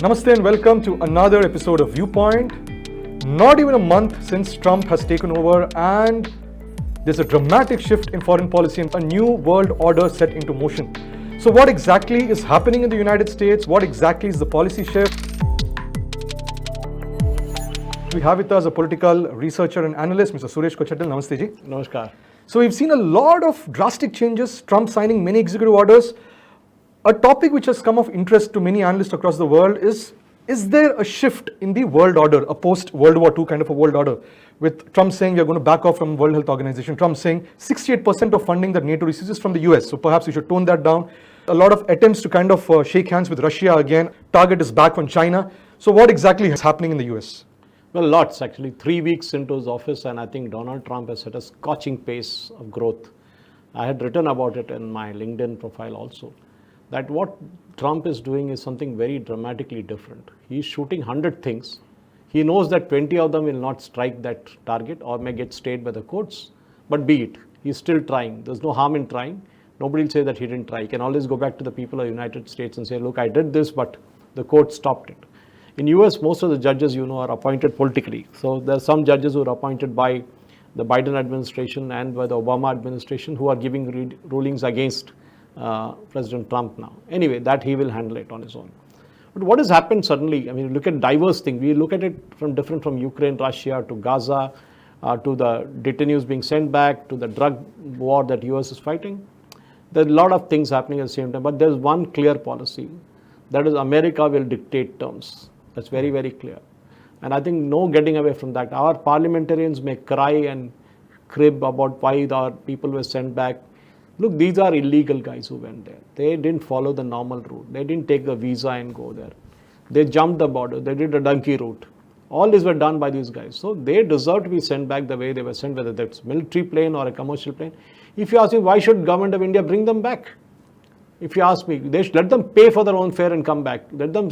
Namaste and welcome to another episode of Viewpoint. Not even a month since Trump has taken over and there's a dramatic shift in foreign policy and a new world order set into motion. So what exactly is happening in the United States? What exactly is the policy shift? We have with us a political researcher and analyst, Mr. Suresh Kochattil. Namaste ji. Namaskar. So we've seen a lot of drastic changes, Trump signing many executive orders. A topic which has come of interest to many analysts across the world is there a shift in the world order, a post-World War II kind of a world order, with Trump saying we are going to back off from World Health Organization, Trump saying 68% of funding that NATO receives is from the US, so perhaps we should tone that down. A lot of attempts to kind of shake hands with Russia again, target is back on China. So what exactly is happening in the US? Well, lots actually. 3 weeks into his office, and I think Donald Trump has set a scorching pace of growth. I had written about it in my LinkedIn profile also, that what Trump is doing is something very dramatically different. He's shooting 100 things. He knows that 20 of them will not strike that target or may get stayed by the courts, but be it. He's still trying. There's no harm in trying. Nobody will say that he didn't try. He can always go back to the people of the United States and say, look, I did this, but the court stopped it. In US, most of the judges, are appointed politically. So there are some judges who are appointed by the Biden administration and by the Obama administration who are giving rulings against President Trump now. Anyway, that he will handle it on his own. But what has happened suddenly, look at diverse things. We look at it from Ukraine, Russia to Gaza, to the detainees being sent back, to the drug war that US is fighting. There are a lot of things happening at the same time, but there's one clear policy. That is, America will dictate terms. That's very, very clear. And I think no getting away from that. Our parliamentarians may cry and crib about why our people were sent back. Look, these are illegal guys who went there. They didn't follow the normal route. They didn't take the visa and go there. They jumped the border. They did a donkey route. All these were done by these guys. So they deserve to be sent back the way they were sent, whether that's a military plane or a commercial plane. If you ask me, why should government of India bring them back? If you ask me, they should let them pay for their own fare and come back. Let them,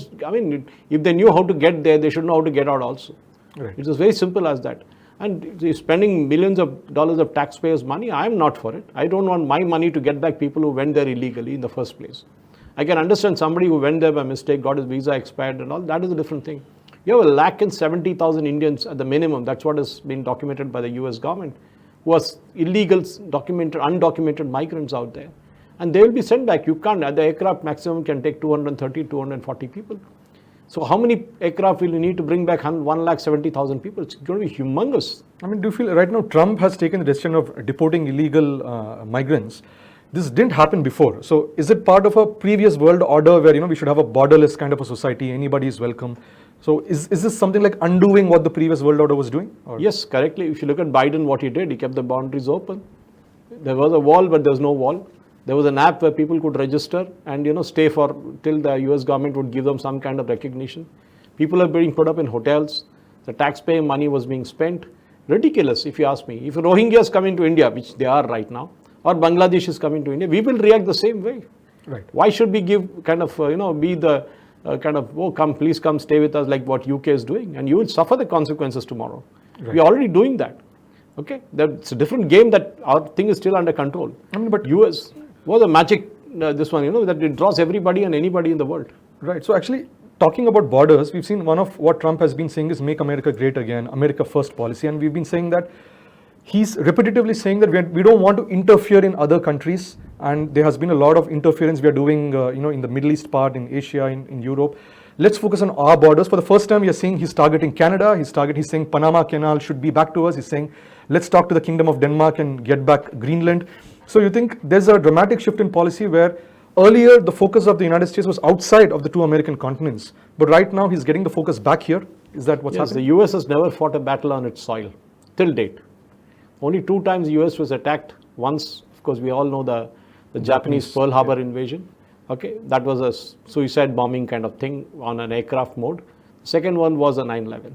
if they knew how to get there, they should know how to get out also. Right. It's as very simple as that. And spending millions of dollars of taxpayers' money, I'm not for it. I don't want my money to get back people who went there illegally in the first place. I can understand somebody who went there by mistake, got his visa expired and all, that is a different thing. You have 170,000 Indians at the minimum, that's what has been documented by the US government, who are illegal, undocumented migrants out there. And they will be sent back. You can't, the aircraft maximum can take 230, 240 people. So how many aircraft will you need to bring back 170,000 people? It's going to be humongous. Do you feel right now Trump has taken the decision of deporting illegal migrants? This didn't happen before. So is it part of a previous world order where we should have a borderless kind of a society, anybody is welcome? So is this something like undoing what the previous world order was doing? Or? Yes, correctly. If you look at Biden, what he did, he kept the boundaries open. There was a wall, but there's no wall. There was an app where people could register and stay for till the US government would give them some kind of recognition. People are being put up in hotels. The taxpayer money was being spent. Ridiculous, if you ask me. If Rohingyas come into India, which they are right now, or Bangladesh is coming to India, we will react the same way. Right. Why should we give be the please come stay with us like what UK is doing, and you will suffer the consequences tomorrow. Right. We are already doing that. Okay, that's a different game. That our thing is still under control. But US was a magic, this one, that it draws everybody and anybody in the world. Right. So actually, talking about borders, we've seen one of what Trump has been saying is make America great again, America first policy. And we've been saying that he's repetitively saying that we don't want to interfere in other countries. And there has been a lot of interference we are doing, in the Middle East part, in Asia, in Europe. Let's focus on our borders. For the first time, we are seeing he's targeting Canada. He's saying Panama Canal should be back to us. He's saying, let's talk to the Kingdom of Denmark and get back Greenland. So you think there's a dramatic shift in policy where earlier the focus of the United States was outside of the two American continents, but right now he's getting the focus back here. Is that what's happening? The US has never fought a battle on its soil, till date. Only 2 times the US was attacked. Once, of course, we all know the Japanese Pearl Harbor invasion. Okay, that was a suicide bombing kind of thing on an aircraft mode. Second one was a 9/11.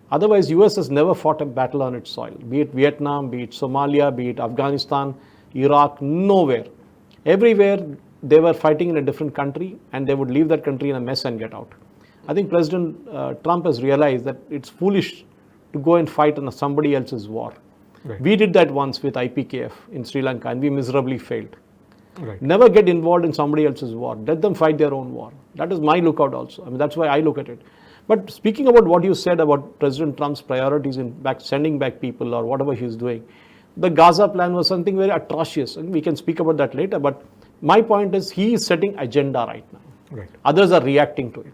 Otherwise, US has never fought a battle on its soil, be it Vietnam, be it Somalia, be it Afghanistan, Iraq, nowhere. Everywhere they were fighting in a different country and they would leave that country in a mess and get out. I think President Trump has realized that it's foolish to go and fight in somebody else's war. Right. We did that once with IPKF in Sri Lanka and we miserably failed. Right. Never get involved in somebody else's war. Let them fight their own war. That is my lookout also. I mean, that's why I look at it. But speaking about what you said about President Trump's priorities in sending back people or whatever he's doing, the Gaza plan was something very atrocious, and we can speak about that later. But my point is, he is setting agenda right now. Right. Others are reacting to it.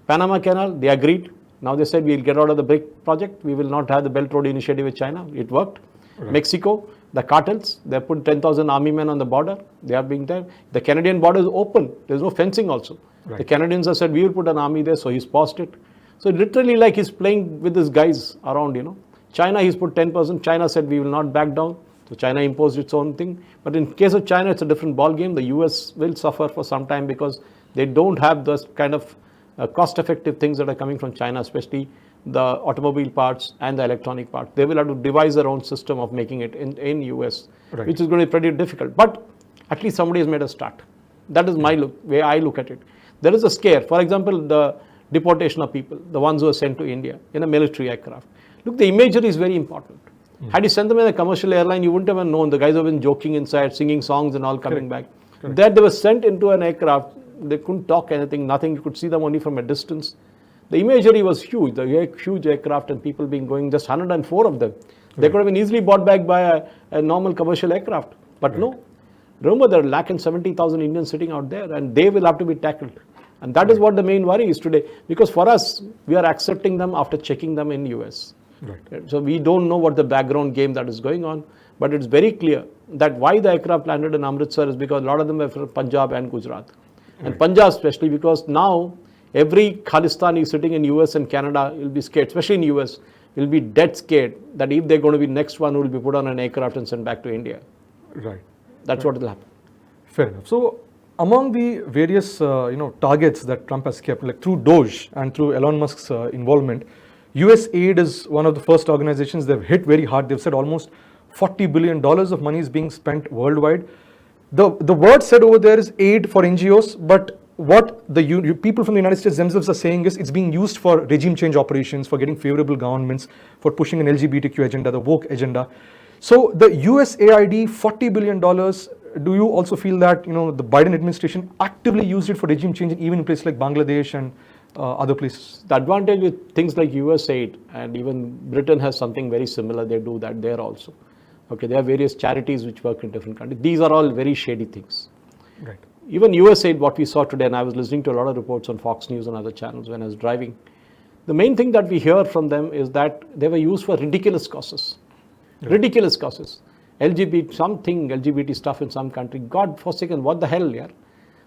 Panama Canal, they agreed. Now they said we'll get out of the BRIC project. We will not have the Belt Road Initiative with China. It worked. Right. Mexico, the cartels, they put 10,000 army men on the border. They are being there. The Canadian border is open. There's no fencing also. Right. The Canadians have said we will put an army there, so he's paused it. So literally like he's playing with his guys around, China, he's put 10%. China said we will not back down. So China imposed its own thing. But in case of China, it's a different ball game. The US will suffer for some time because they don't have those kind of cost-effective things that are coming from China, especially the automobile parts and the electronic parts. They will have to devise their own system of making it in US, Right. which is going to be pretty difficult. But at least somebody has made a start. That is my way I look at it. There is a scare. For example, the deportation of people, the ones who are sent to India in a military aircraft. Look, the imagery is very important. Had you sent them in a commercial airline, you wouldn't have known. The guys have been joking inside, singing songs and all coming back. That they were sent into an aircraft, they couldn't talk anything, nothing. You could see them only from a distance. The imagery was huge, the huge aircraft and people being going, just 104 of them. They could have been easily bought back by a normal commercial aircraft. But no. Remember, there are 170,000 Indians sitting out there, and they will have to be tackled. And that is what the main worry is today. Because for us, we are accepting them after checking them in US. Right. So we don't know what the background game that is going on. But it's very clear that why the aircraft landed in Amritsar is because a lot of them are from Punjab and Gujarat. And Punjab especially, because now every Khalistani sitting in US and Canada will be scared, especially in US, will be dead scared that if they're going to be next one who will be put on an aircraft and sent back to India. Right. That's what will happen. Fair enough. So among the various targets that Trump has kept, like through Doge and through Elon Musk's involvement, USAID is one of the first organizations they've hit very hard. They've said almost $40 billion of money is being spent worldwide. The word said over there is aid for NGOs, but what the people from the United States themselves are saying is it's being used for regime change operations, for getting favorable governments, for pushing an LGBTQ agenda, the woke agenda. So the USAID $40 billion, do you also feel that the Biden administration actively used it for regime change even in places like Bangladesh and other places? The advantage with things like USAID, and even Britain has something very similar, they do that there also. Okay, there are various charities which work in different countries. These are all very shady things. Right. Even USAID, what we saw today, and I was listening to a lot of reports on Fox News and other channels when I was driving, the main thing that we hear from them is that they were used for ridiculous causes. Right. Ridiculous causes. LGBT stuff in some country. God forsaken, what the hell, yeah?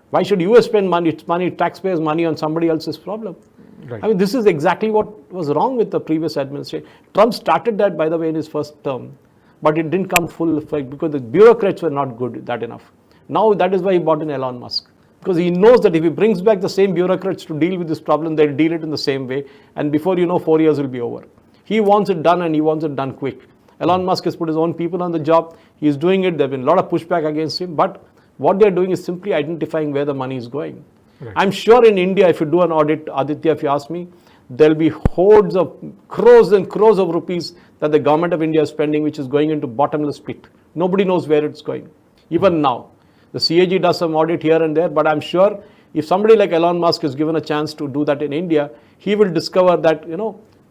Why should US spend money, taxpayers' money on somebody else's problem? Right. I mean, this is exactly what was wrong with the previous administration. Trump started that, by the way, in his first term, but it didn't come full effect because the bureaucrats were not good that enough. Now that is why he brought in Elon Musk, because he knows that if he brings back the same bureaucrats to deal with this problem, they'll deal it in the same way, and before you know, 4 years will be over. He wants it done, and he wants it done quick. Elon Musk has put his own people on the job. He's doing it. There have been a lot of pushback against him, but what they're doing is simply identifying where the money is going. Right. I'm sure in India, if you do an audit, Aditya, if you ask me, there'll be hordes of crores and crores of rupees that the government of India is spending, which is going into bottomless pit. Nobody knows where it's going, even now. The CAG does some audit here and there, but I'm sure if somebody like Elon Musk is given a chance to do that in India, he will discover that,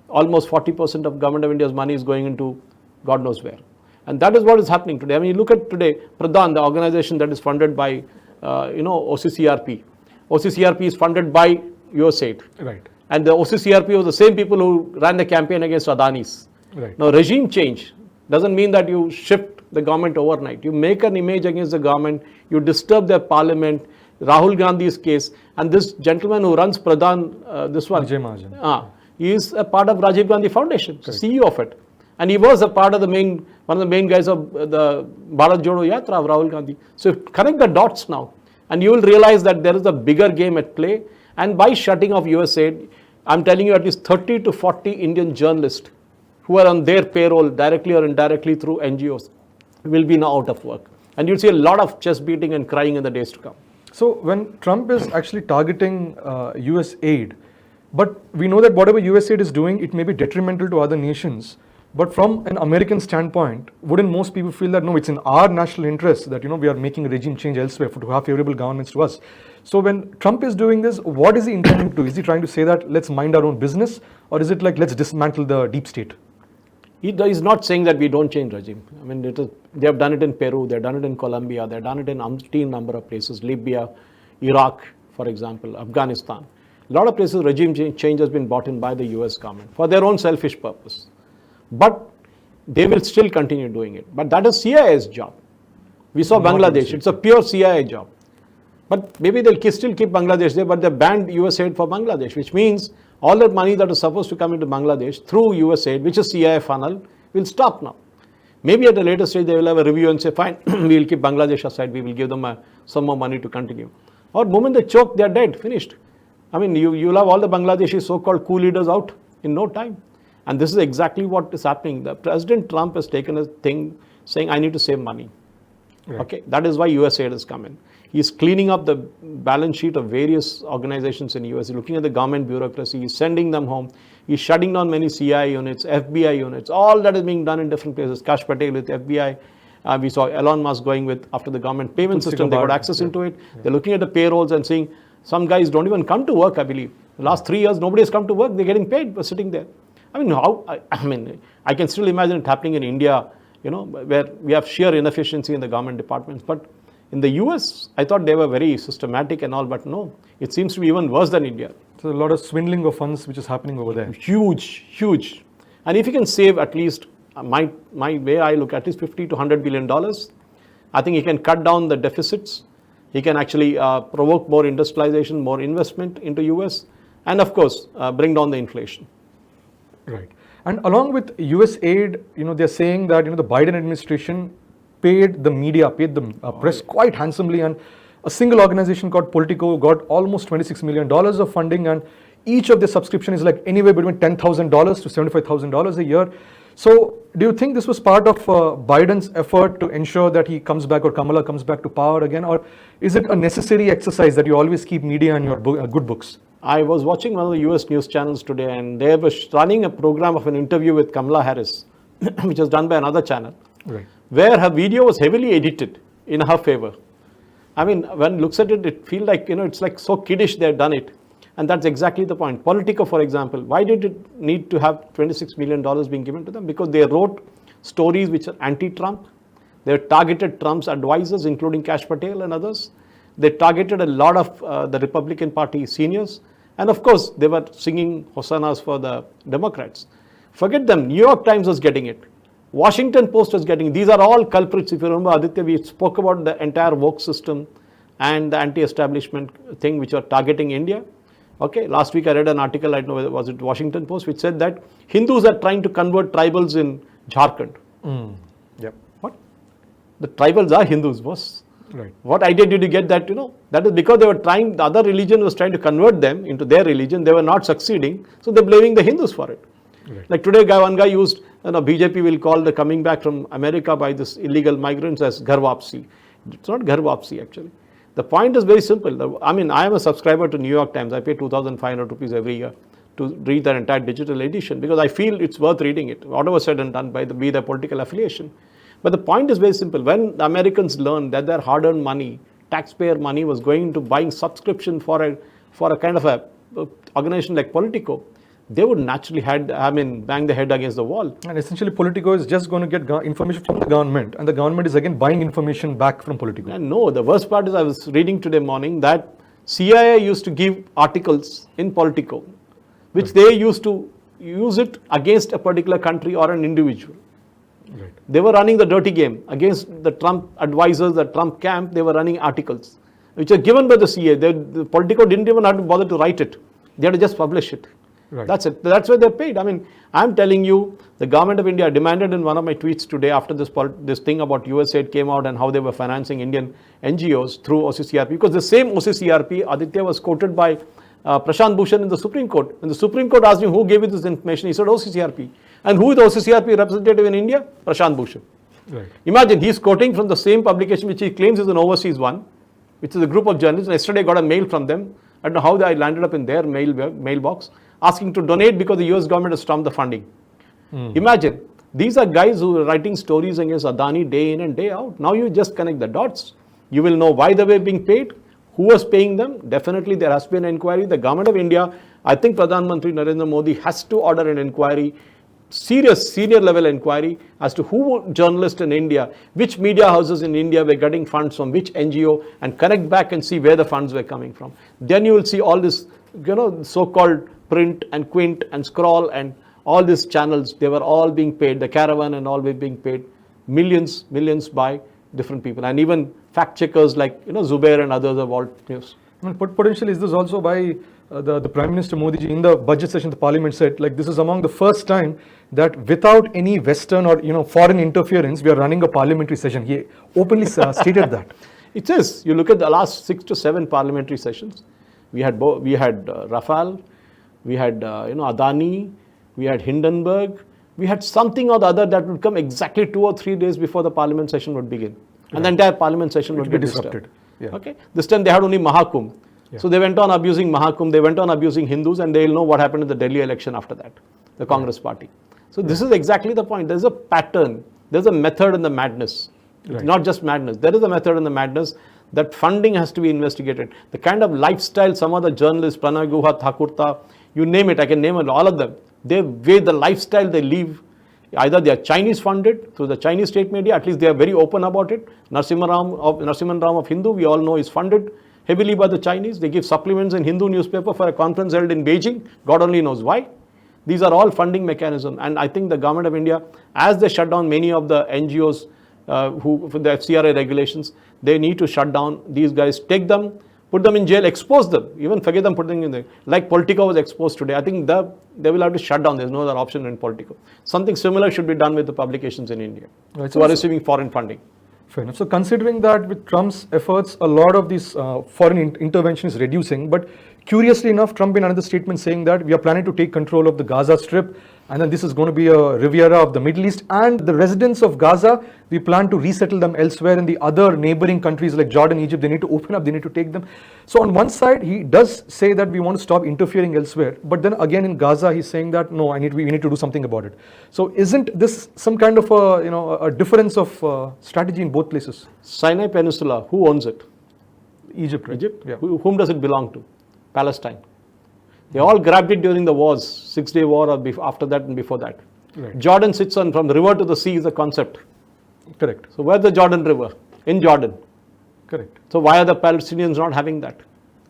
almost 40% of government of India's money is going into God knows where. And that is what is happening today. I mean, you look at today, Pradhan, the organization that is funded by, OCCRP. OCCRP is funded by USAID. Right. And the OCCRP was the same people who ran the campaign against Adani's. Right. Now, regime change doesn't mean that you shift the government overnight. You make an image against the government, you disturb their parliament, Rahul Gandhi's case, and this gentleman who runs Pradhan, this one, Vijay Mahajan. He is a part of Rajiv Gandhi Foundation, CEO of it. And he was a part of one of the main guys of the Bharat Jodo Yatra of Rahul Gandhi. So connect the dots now, and you will realize that there is a bigger game at play. And by shutting off USAID, I'm telling you at least 30 to 40 Indian journalists who are on their payroll directly or indirectly through NGOs will be now out of work. And you'll see a lot of chest beating and crying in the days to come. So when Trump is actually targeting US aid, but we know that whatever USAID is doing, it may be detrimental to other nations. But from an American standpoint, wouldn't most people feel that no, it's in our national interest that we are making regime change elsewhere to have favorable governments to us? So when Trump is doing this, what is he intending to do? Is he trying to say that let's mind our own business, or is it like let's dismantle the deep state? He's not saying that we don't change regime. I mean, they have done it in Peru, they've done it in Colombia, they've done it in umpteen number of places, Libya, Iraq, for example, Afghanistan. A lot of places regime change has been brought in by the US government for their own selfish purpose. But they will still continue doing it. But that is CIA's job. We saw Bangladesh, it's a pure CIA job. But maybe they'll still keep Bangladesh there, but they banned USAID for Bangladesh, which means all that money that is supposed to come into Bangladesh through USAID, which is CIA funnel, will stop now. Maybe at a later stage they will have a review and say, fine, we will keep Bangladesh aside, we will give them some more money to continue. Or the moment they choke, they are dead, finished. I mean, you'll have all the Bangladeshi so-called coup leaders out in no time. And this is exactly what is happening. The President Trump has taken a thing saying, I need to save money. Right. Okay, that is why USAID has come in. He's cleaning up the balance sheet of various organizations in US. He's looking at the government bureaucracy. He's sending them home. He's shutting down many CIA units, FBI units. All that is being done in different places. Kash Patel with FBI. We saw Elon Musk going with, after the government payment system, they got access into it. Yeah. They're looking at the payrolls and seeing some guys don't even come to work, I believe. The last 3 years, nobody has come to work. They're getting paid for sitting there. I mean, I can still imagine it happening in India, where we have sheer inefficiency in the government departments. But in the US, I thought they were very systematic and all, but no, it seems to be even worse than India. So a lot of swindling of funds which is happening over there. Huge, huge. And if you can save at least, my way I look at is $50 to $100 billion, I think he can cut down the deficits. He can actually provoke more industrialization, more investment into US, and of course, bring down the inflation. Right. And along with USAID, they're saying that, the Biden administration paid the media, paid the press quite handsomely, and a single organization called Politico got almost $26 million of funding, and each of their subscription is like anywhere between $10,000 to $75,000 a year. So do you think this was part of Biden's effort to ensure that he comes back, or Kamala comes back to power again, or is it a necessary exercise that you always keep media in your good books? I was watching one of the US news channels today, and they were running a program of an interview with Kamala Harris, which was done by another channel, right, where her video was heavily edited in her favor. I mean, when looks at it, it feels like, it's like so kiddish they've done it. And that's exactly the point. Politico, for example, why did it need to have $26 million being given to them? Because they wrote stories which are anti-Trump. They targeted Trump's advisors, including Kash Patel and others. They targeted a lot of the Republican Party seniors. And of course, they were singing hosannas for the Democrats. Forget them. New York Times was getting it. Washington Post was getting it. These are all culprits. If you remember, Aditya, we spoke about the entire woke system and the anti-establishment thing which are targeting India. Okay, last week I read an article, I don't know, was it Washington Post, which said that Hindus are trying to convert tribals in Jharkhand. Yep. What? The tribals are Hindus, boss. Right. What idea did you get that, That is because they were trying, the other religion was trying to convert them into their religion. They were not succeeding. So they're blaming the Hindus for it. Right. Like today, one guy used, BJP will call the coming back from America by this illegal migrants as Ghar Wapsi. It's not Ghar Wapsi actually. The point is very simple. I mean, I am a subscriber to New York Times. I pay 2,500 rupees every year to read their entire digital edition because I feel it's worth reading it, whatever said and done by be their political affiliation. But the point is very simple. When the Americans learned that their hard-earned money, taxpayer money, was going to buying subscription for a kind of a organization like Politico, they would naturally bang their head against the wall. And essentially Politico is just going to get information from the government, and the government is again buying information back from Politico. And no, the worst part is I was reading today morning that CIA used to give articles in Politico, which right, they used to use it against a particular country or an individual. Right. They were running the dirty game against the Trump advisors, the Trump camp. They were running articles which are given by the CIA. The Politico didn't even have to bother to write it. They had to just publish it. Right. That's it. That's why they're paid. I mean, I'm telling you, the government of India demanded in one of my tweets today after this thing about USAID came out and how they were financing Indian NGOs through OCCRP, because the same OCCRP, Aditya, was quoted by Prashant Bhushan in the Supreme Court. When the Supreme Court asked him who gave you this information, he said OCCRP. And who is the OCCRP representative in India? Prashant Bhushan. Right. Imagine, he's quoting from the same publication which he claims is an overseas one, which is a group of journalists. Yesterday I got a mail from them. I don't know how I landed up in their mailbox, asking to donate because the US government has stopped the funding. Imagine, These are guys who are writing stories against Adani day in and day out. Now you just connect the dots. You will know why they were being paid, who was paying them. Definitely there has been an inquiry. The government of India, I think Pradhan Mantri Narendra Modi has to order an inquiry, serious senior level inquiry as to who journalists in India, which media houses in India were getting funds from which NGO, and connect back and see where the funds were coming from. Then you will see all this, so-called print and Quint and Scroll and all these channels, they were all being paid, the Caravan and all were being paid millions by different people. And even fact checkers like, Zubair and others of all news. But potentially is this also by the Prime Minister Modi ji in the budget session, the parliament said, like, this is among the first time that without any Western or, foreign interference, we are running a parliamentary session. He openly stated that. It is. You look at the last 6 to 7 parliamentary sessions. We had Rafale, we had Adani, we had Hindenburg, we had something or the other that would come exactly 2 or 3 days before the parliament session would begin. And the entire parliament session would be disrupted. Yeah. Okay. This time they had only Mahakumbh. Yeah. So they went on abusing Mahakumbh, they went on abusing Hindus, and they'll know what happened in the Delhi election after that, the Congress party. So this is exactly the point. There's a pattern, there's a method in the madness. It's not just madness. There is a method in the madness. That funding has to be investigated. The kind of lifestyle some of the journalists, Pranay Guha, Thakurta, you name it, I can name it, all of them. The lifestyle they live, either they are Chinese funded through the Chinese state media, at least they are very open about it. Narasimhan Ram of Hindu, we all know, is funded heavily by the Chinese. They give supplements in Hindu newspaper for a conference held in Beijing. God only knows why. These are all funding mechanisms. And I think the government of India, as they shut down many of the NGOs who for the FCRA regulations, they need to shut down these guys, take them, put them in jail, expose them, even forget them, put them in there. Like Politico was exposed today. I think they will have to shut down. There's no other option in Politico. Something similar should be done with the publications in India who are receiving foreign funding. Fair enough. So considering that with Trump's efforts, a lot of these foreign intervention is reducing, but curiously enough, Trump in another statement saying that we are planning to take control of the Gaza Strip, and then this is going to be a Riviera of the Middle East, and the residents of Gaza, we plan to resettle them elsewhere in the other neighboring countries like Jordan, Egypt. They need to open up, they need to take them. So on one side, he does say that we want to stop interfering elsewhere, but then again in Gaza, he's saying that no, we need to do something about it. So isn't this some kind of a difference of strategy in both places? Sinai Peninsula, who owns it? Egypt, right? Egypt? Yeah. Whom does it belong to? Palestine. They all grabbed it during the wars, 6-day war or after that and before that. Right. Jordan sits on, from the river to the sea is a concept. Correct. So where's the Jordan River? In Jordan. Correct. So why are the Palestinians not having that?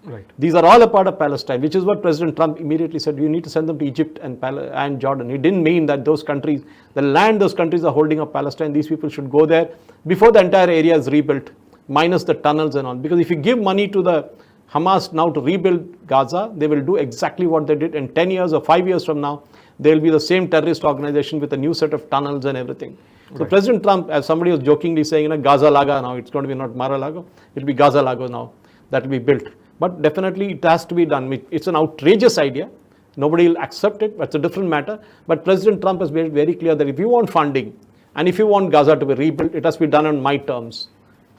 Right. These are all a part of Palestine, which is what President Trump immediately said, you need to send them to Egypt and Jordan. He didn't mean that those countries, the land those countries are holding of Palestine, these people should go there before the entire area is rebuilt, minus the tunnels and all. Because if you give money to the Hamas now to rebuild Gaza, they will do exactly what they did in 10 years or 5 years from now. They will be the same terrorist organization with a new set of tunnels and everything. So right. President Trump, as somebody was jokingly saying, Gaza Laga now, it's going to be not Mar-a-Lago, it will be Gaza Lago now, that will be built. But definitely it has to be done. It's an outrageous idea. Nobody will accept it. That's a different matter. But President Trump has made it very clear that if you want funding and if you want Gaza to be rebuilt, it has to be done on my terms,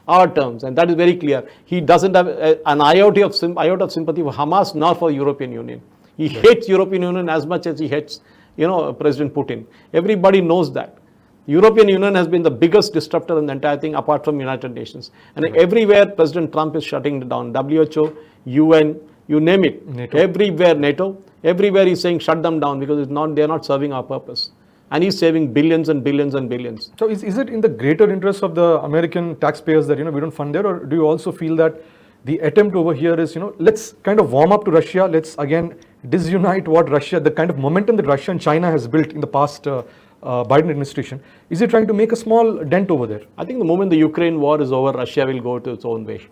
our terms. And that is very clear. He doesn't have an iota of sympathy for Hamas nor for European Union. He hates European Union as much as he hates, President Putin. Everybody knows that. European Union has been the biggest disruptor in the entire thing apart from United Nations. And everywhere President Trump is shutting it down. WHO, UN, you name it. NATO. Everywhere, NATO. Everywhere he's saying shut them down because they're not serving our purpose. And he's saving billions and billions and billions. So is it in the greater interest of the American taxpayers that, we don't fund there? Or do you also feel that the attempt over here is, let's kind of warm up to Russia. Let's again disunite what Russia, the kind of momentum that Russia and China has built in the past Biden administration. Is it trying to make a small dent over there? I think the moment the Ukraine war is over, Russia will go to its own way.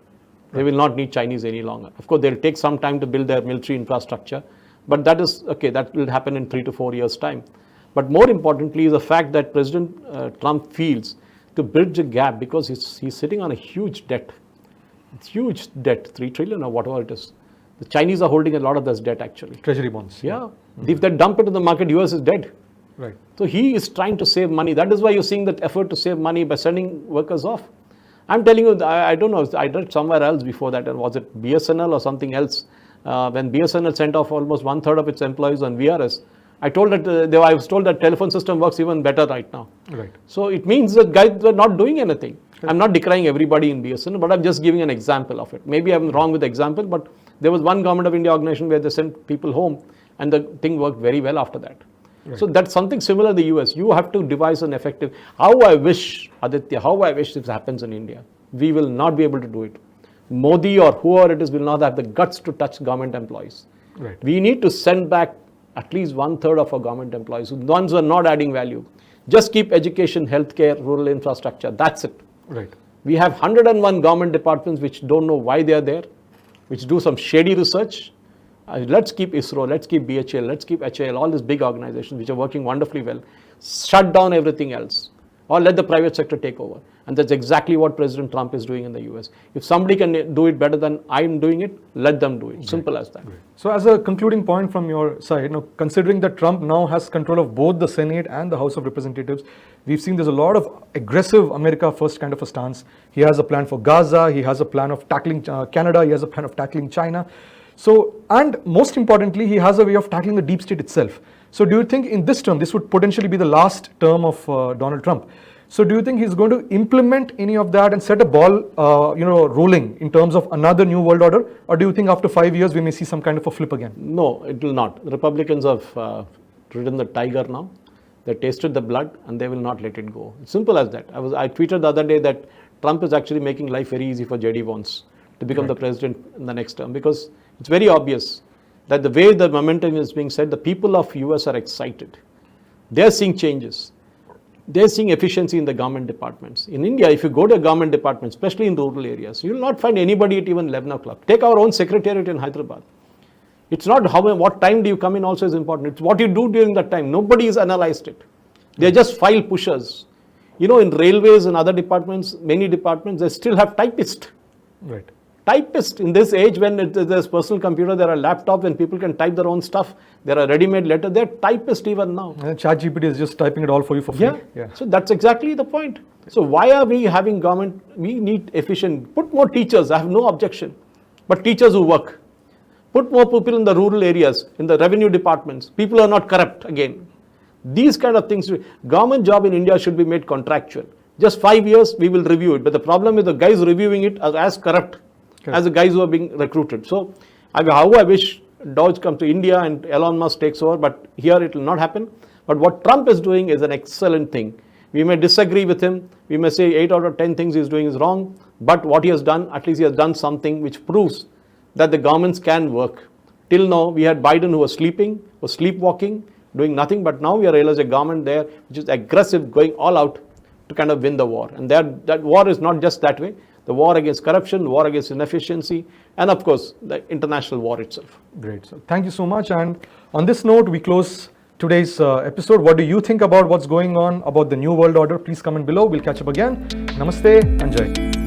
They will not need Chinese any longer. Of course, they'll take some time to build their military infrastructure. But that is, okay, that will happen in 3 to 4 years' time. But more importantly is the fact that President Trump feels to bridge a gap because he's sitting on a huge debt. It's huge debt, 3 trillion or whatever it is. The Chinese are holding a lot of this debt actually. Treasury bonds. Yeah. If they dump it in the market, US is dead. Right. So he is trying to save money. That is why you're seeing that effort to save money by sending workers off. I'm telling you, I don't know, I read somewhere else before that, and was it BSNL or something else? When BSNL sent off almost 1/3 of its employees on VRS, I was told that telephone system works even better right now. Right. So it means that guys were not doing anything. I'm not decrying everybody in BSNL, but I'm just giving an example of it. Maybe I'm wrong with the example, but there was one Government of India organization where they sent people home and the thing worked very well after that. Right. So that's something similar in the US. You have to devise an effective, how I wish, Aditya, how I wish this happens in India. We will not be able to do it. Modi or whoever it is will not have the guts to touch government employees. Right. We need to send back at least 1/3 of our government employees, the ones who are not adding value. Just keep education, healthcare, rural infrastructure. That's it. Right. We have 101 government departments which don't know why they are there, which do some shady research. Let's keep ISRO, let's keep BHL, let's keep HAL, all these big organizations which are working wonderfully well. Shut down everything else or let the private sector take over. And that's exactly what President Trump is doing in the US. If somebody can do it better than I'm doing it, let them do it. Simple as that. So as a concluding point from your side, considering that Trump now has control of both the Senate and the House of Representatives, we've seen there's a lot of aggressive America first kind of a stance. He has a plan for Gaza, he has a plan of tackling Canada, he has a plan of tackling China. So, and most importantly, he has a way of tackling the deep state itself. So do you think in this term, this would potentially be the last term of Donald Trump? So do you think he's going to implement any of that and set a ball, rolling in terms of another new world order? Or do you think after 5 years, we may see some kind of a flip again? No, it will not. The Republicans have ridden the tiger now. They tasted the blood and they will not let it go. It's simple as that. I tweeted the other day that Trump is actually making life very easy for J.D. Vance to become the president in the next term, because it's very obvious that the way the momentum is being set, the people of US are excited. They're seeing changes. They're seeing efficiency in the government departments. In India, if you go to a government department, especially in rural areas, you will not find anybody at even 11 o'clock. Take our own secretariat in Hyderabad. It's not what time do you come in also is important. It's what you do during that time. Nobody has analyzed it. They're just file pushers. In railways and other departments, many departments, they still have typists. Right. Typist in this age when there's personal computer, there are laptops and people can type their own stuff. There are ready-made letters. They're typist even now. And ChatGPT is just typing it all for you for free. Yeah. So that's exactly the point. So why are we having government? We need efficient. Put more teachers. I have no objection. But teachers who work. Put more people in the rural areas, in the revenue departments. People are not corrupt again. These kind of things. Government job in India should be made contractual. Just 5 years, we will review it. But the problem is the guys reviewing it are as corrupt as the guys who are being recruited. So, how I wish Dodge comes to India and Elon Musk takes over, but here it will not happen. But what Trump is doing is an excellent thing. We may disagree with him. We may say 8 out of 10 things he's doing is wrong. But what he has done, at least he has done something which proves that the governments can work. Till now, we had Biden who was sleeping, was sleepwalking, doing nothing. But now we are realizing a government there which is aggressive, going all out to kind of win the war. And that war is not just that way. The war against corruption, war against inefficiency, and of course, the international war itself. Great. So thank you so much. And on this note, we close today's episode. What do you think about what's going on about the New World Order? Please comment below. We'll catch up again. Namaste and Jai.